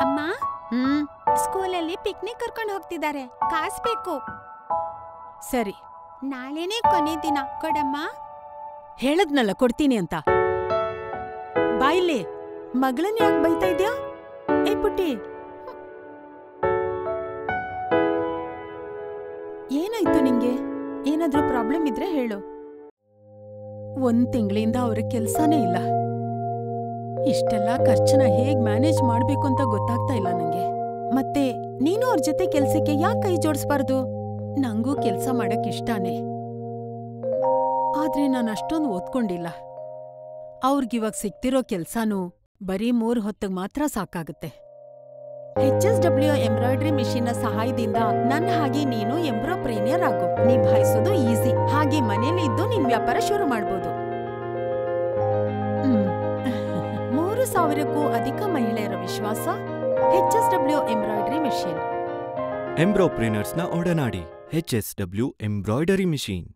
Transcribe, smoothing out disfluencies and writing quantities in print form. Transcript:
ಅಮ್ಮ, ಹ್ಮ್ ಸ್ಕೂಲಲ್ಲಿ ಪಿಕ್ನಿಕ್ ಕರ್ಕೊಂಡು ಹೋಗ್ತಿದ್ದಾರೆ. ಕಾಸ್ ಬೇಕು. ಸರಿ, ನಾಳೆನೇ ಕೊನೆ ದಿನ. ಕೊಡಮ್ಮ. ಹೇಳದ್ನಲ್ಲ ಕೊಡ್ತೀನಿ ಅಂತ. ಬಾಯಿಲಿ ಮಗಳನ್ನ ಯಾಕೆ ಬೈತಾ ಇದ್ಯಾ? ಏ ಪುಟ್ಟಿ, ಏನಾಯ್ತು ನಿಂಗೆ? ಏನಾದ್ರೂ ಪ್ರಾಬ್ಲಮ್ ಇದ್ರೆ ಹೇಳು. 1 ತಿಂಗಳಿಂದ ಅವ್ರಿಗೆ ಕೆಲ್ಸಾನೇ ಇಲ್ಲ. ಇಷ್ಟೆಲ್ಲ ಖರ್ಚನ್ನ ಹೇಗ್ ಮ್ಯಾನೇಜ್ ಮಾಡ್ಬೇಕು ಅಂತ ಗೊತ್ತಾಗ್ತಾ ಇಲ್ಲ ನಂಗೆ. ಮತ್ತೆ ನೀನು ಅವ್ರ ಜೊತೆ ಕೆಲ್ಸಕ್ಕೆ ಯಾಕೆ ಕೈ ಜೋಡಿಸ್ಬಾರ್ದು? ನಂಗೂ ಕೆಲ್ಸ ಮಾಡಕ್ ಇಷ್ಟಾನೇ, ಆದ್ರೆ ನಾನು ಅಷ್ಟೊಂದು ಓದ್ಕೊಂಡಿಲ್ಲ. ಅವ್ರಿಗಿವಾಗ ಸಿಗ್ತಿರೋ ಕೆಲ್ಸಾನು ಬರೀ 3 ಹೊತ್ತಿಗೆ ಮಾತ್ರ ಸಾಕಾಗುತ್ತೆ. HSW ಎಂಬ್ರಾಯ್ಡ್ರಿ ಮಿಷಿನ್ನ ಸಹಾಯದಿಂದ ನನ್ನ ಹಾಗೆ ನೀನು ಎಂಬ್ರೋಪ್ರೇನಿಯರ್ ಆಗು. ನಿಭಾಯಿಸೋದು ಈಸಿ. ಹಾಗೆ ಮನೇಲಿ ಇದ್ದು ನಿನ್ ವ್ಯಾಪಾರ ಶುರು ಮಾಡ್ಬೋದು. 3,000ಕ್ಕೂ ಅಧಿಕ ಮಹಿಳೆಯರ ವಿಶ್ವಾಸ HSW ಎಂಬ್ರಾಯ್ಡ್ರಿ ಮಿಷಿನ್. ಎಂಬ್ರೋಪ್ರೇನರ್ಸ್ನ ಒಡನಾಡಿ HSW ಎಂಬ್ರಾಯ್ಡರಿ ಮಿಷಿನ್.